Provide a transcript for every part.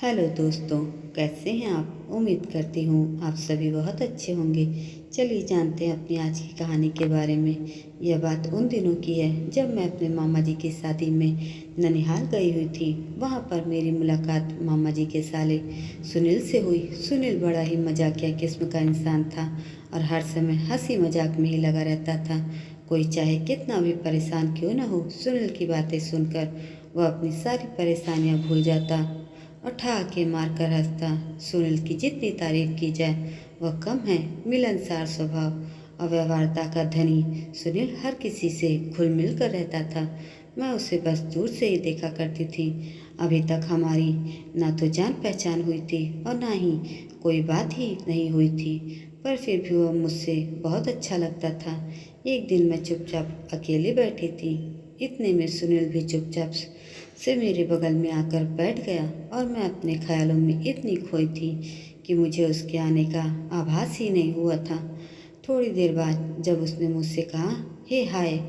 Hello दोस्तों, कैसे हैं आप। उम्मीद करती हूँ आप सभी बहुत अच्छे होंगे। चलिए जानते हैं अपनी आज की कहानी के बारे में। यह बात उन दिनों की है जब मैं अपने मामा जी की शादी में ननिहाल गई हुई थी। वहाँ पर मेरी मुलाकात मामा जी के साले सुनील से हुई। सुनील बड़ा ही मजाकिया किस्म का इंसान था और हर समय हंसी मजाक में ही लगा रहता था। कोई चाहे कितना भी परेशान क्यों न हो, सुनील की बातें सुनकर वह अपनी सारी परेशानियाँ भूल जाता और ठहाके मार कर हंसता। सुनील की जितनी तारीफ की जाए वह कम है। मिलनसार स्वभाव और व्यवहारता का धनी सुनील हर किसी से घुल मिल कर रहता था। मैं उसे बस दूर से ही देखा करती थी। अभी तक हमारी ना तो जान पहचान हुई थी और ना ही कोई बात ही नहीं हुई थी, पर फिर भी वह मुझसे बहुत अच्छा लगता था। एक दिन मैं चुपचाप अकेले बैठी थी। इतने में सुनील भी चुपचाप से मेरे बगल में आकर बैठ गया और मैं अपने ख्यालों में इतनी खोई थी कि मुझे उसके आने का आभास ही नहीं हुआ था। थोड़ी देर बाद जब उसने मुझसे कहा, हे हाय,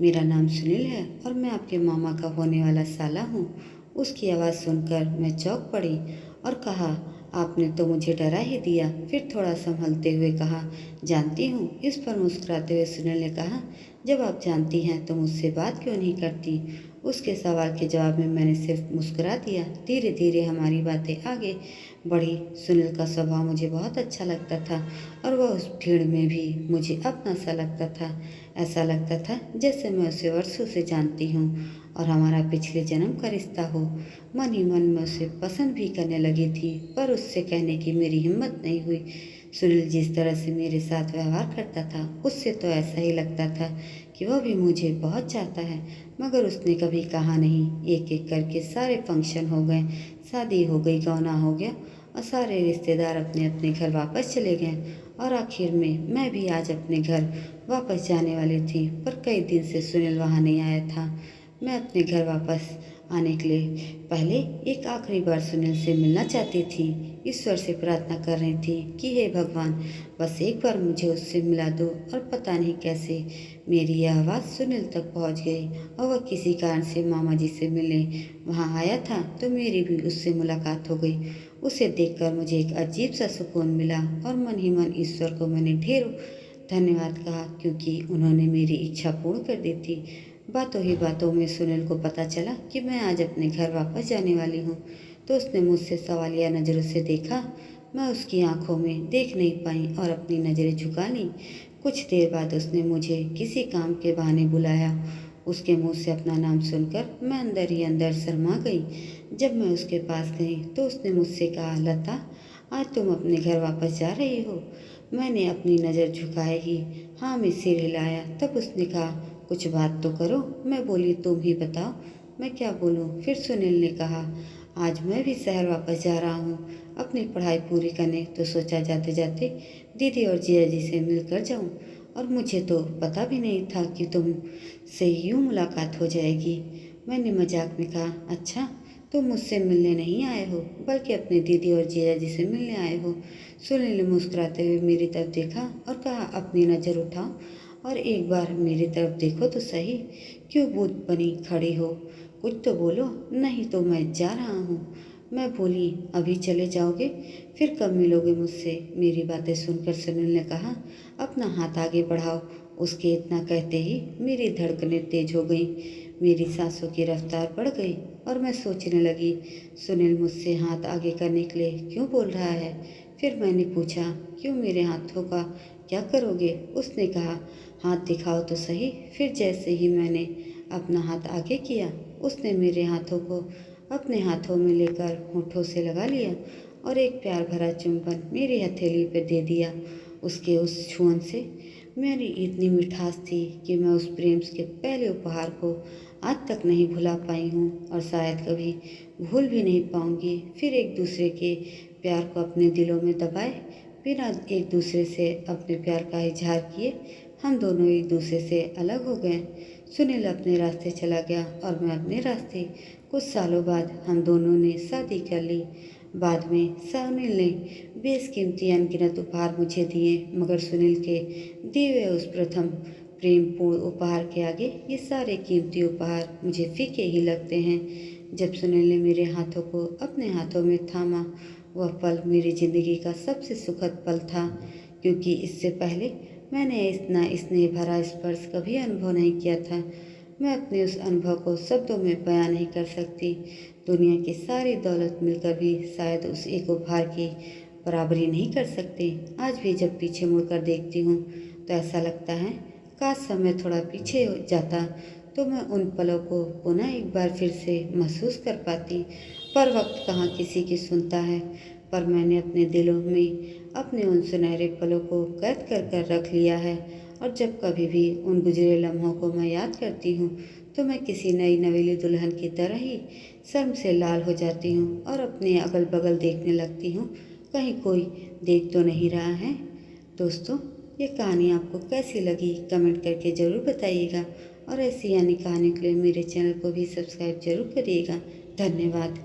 मेरा नाम सुनील है और मैं आपके मामा का होने वाला साला हूँ। उसकी आवाज़ सुनकर मैं चौंक पड़ी और कहा, आपने तो मुझे डरा ही दिया। फिर थोड़ा संभलते हुए कहा, जानती हूँ। इस पर मुस्कुराते हुए सुनील ने कहा, जब आप जानती हैं तो मुझसे बात क्यों नहीं करती। उसके सवाल के जवाब में मैंने सिर्फ मुस्कुरा दिया। धीरे धीरे हमारी बातें आगे बढ़ी। सुनील का स्वभाव मुझे बहुत अच्छा लगता था और वह उस भीड़ में भी मुझे अपना सा लगता था। ऐसा लगता था जैसे मैं उसे वर्षों से जानती हूँ और हमारा पिछले जन्म का रिश्ता हो। मन ही मन में उसे पसंद भी करने लगी थी, पर उससे कहने की मेरी हिम्मत नहीं हुई। सुनील जिस तरह से मेरे साथ व्यवहार करता था उससे तो ऐसा ही लगता था कि वह भी मुझे बहुत चाहता है, मगर उसने कभी कहा नहीं। एक एक करके सारे फंक्शन हो गए, शादी हो गई, गौना हो गया और सारे रिश्तेदार अपने अपने घर वापस चले गए और आखिर में मैं भी आज अपने घर वापस जाने वाली थी, पर कई दिन से सुनील वहाँ नहीं आया था। मैं अपने घर वापस आने के लिए पहले एक आखिरी बार सुनील से मिलना चाहती थी। ईश्वर से प्रार्थना कर रही थी कि हे भगवान, बस एक बार मुझे उससे मिला दो। और पता नहीं कैसे मेरी यह आवाज़ सुनील तक पहुंच गई और वह किसी कारण से मामा जी से मिलने वहां आया था, तो मेरी भी उससे मुलाकात हो गई। उसे देखकर मुझे एक अजीब सा सुकून मिला और मन ही मन ईश्वर को मैंने ढेरों धन्यवाद कहा, क्योंकि उन्होंने मेरी इच्छा पूर्ण कर दी थी। बातों ही बातों में सुनील को पता चला कि मैं आज अपने घर वापस जाने वाली हूँ, तो उसने मुझसे सवालिया नज़रों से देखा। मैं उसकी आंखों में देख नहीं पाई और अपनी नज़रें झुका ली। कुछ देर बाद उसने मुझे किसी काम के बहाने बुलाया। उसके मुंह से अपना नाम सुनकर मैं अंदर ही अंदर शर्मा गई। जब मैं उसके पास गई तो उसने मुझसे कहा, लता, आज तुम अपने घर वापस जा रही हो। मैंने अपनी नज़र झुकाए ही हाँ में सिर हिलाया। तब उसने कहा, कुछ बात तो करो। मैं बोली, तुम ही बताओ मैं क्या बोलूं। फिर सुनील ने कहा, आज मैं भी शहर वापस जा रहा हूँ अपनी पढ़ाई पूरी करने, तो सोचा जाते जाते दीदी और जिया जी से मिलकर जाऊँ। और मुझे तो पता भी नहीं था कि तुम से यूँ मुलाकात हो जाएगी। मैंने मजाक में कहा, अच्छा, तुम मुझसे मिलने नहीं आए हो बल्कि अपनी दीदी और जिया जी से मिलने आए हो। सुनील ने मुस्कुराते हुए मेरी तरफ देखा और कहा, अपनी नज़र उठाओ और एक बार मेरी तरफ देखो तो सही। क्यों भूत बनी खड़ी हो, कुछ तो बोलो, नहीं तो मैं जा रहा हूँ। मैं बोली, अभी चले जाओगे, फिर कब मिलोगे मुझसे। मेरी बातें सुनकर सुनील ने कहा, अपना हाथ आगे बढ़ाओ। उसके इतना कहते ही मेरी धड़कनें तेज हो गई, मेरी सांसों की रफ्तार बढ़ गई और मैं सोचने लगी, सुनील मुझसे हाथ आगे करने के लिए क्यों बोल रहा है। फिर मैंने पूछा, क्यों, मेरे हाथों का क्या करोगे। उसने कहा, हाथ दिखाओ तो सही। फिर जैसे ही मैंने अपना हाथ आगे किया, उसने मेरे हाथों को अपने हाथों में लेकर होठों से लगा लिया और एक प्यार भरा चुंबन मेरी हथेली पर दे दिया। उसके उस छुअन से मेरी इतनी मिठास थी कि मैं उस प्रेम के पहले उपहार को आज तक नहीं भुला पाई हूँ और शायद कभी भूल भी नहीं पाऊंगी। फिर एक दूसरे के प्यार को अपने दिलों में दबाए बिना एक दूसरे से अपने प्यार का इजहार किए हम दोनों एक दूसरे से अलग हो गए। सुनील अपने रास्ते चला गया और मैं अपने रास्ते। कुछ सालों बाद हम दोनों ने शादी कर ली। बाद में सुनील ने बेशकीमती अनगिनत उपहार मुझे दिए, मगर सुनील के दिए हुए उस प्रथम प्रेमपूर्ण उपहार के आगे ये सारे कीमती उपहार मुझे फीके ही लगते हैं। जब सुनील ने मेरे हाथों को अपने हाथों में थामा। वह पल मेरी ज़िंदगी का सबसे सुखद पल था, क्योंकि इससे पहले मैंने इतना स्नेह भरा स्पर्श कभी अनुभव नहीं किया था। मैं अपने उस अनुभव को शब्दों में बयां नहीं कर सकती। दुनिया की सारी दौलत मिलकर भी शायद उस एक उपहार की बराबरी नहीं कर सकती। आज भी जब पीछे मुड़कर देखती हूँ तो ऐसा लगता है काश समय थोड़ा पीछे हो जाता तो मैं उन पलों को पुनः एक बार फिर से महसूस कर पाती। पर वक्त कहाँ किसी की सुनता है। पर मैंने अपने दिलों में अपने उन सुनहरे पलों को कैद कर कर रख लिया है, और जब कभी भी उन गुजरे लम्हों को मैं याद करती हूँ तो मैं किसी नई नवेली दुल्हन की तरह ही शर्म से लाल हो जाती हूँ और अपने अगल बगल देखने लगती हूँ, कहीं कोई देख तो नहीं रहा है। दोस्तों, ये कहानी आपको कैसी लगी कमेंट करके ज़रूर बताइएगा, और ऐसी यानी कहानी के लिए मेरे चैनल को भी सब्सक्राइब जरूर करिएगा। धन्यवाद।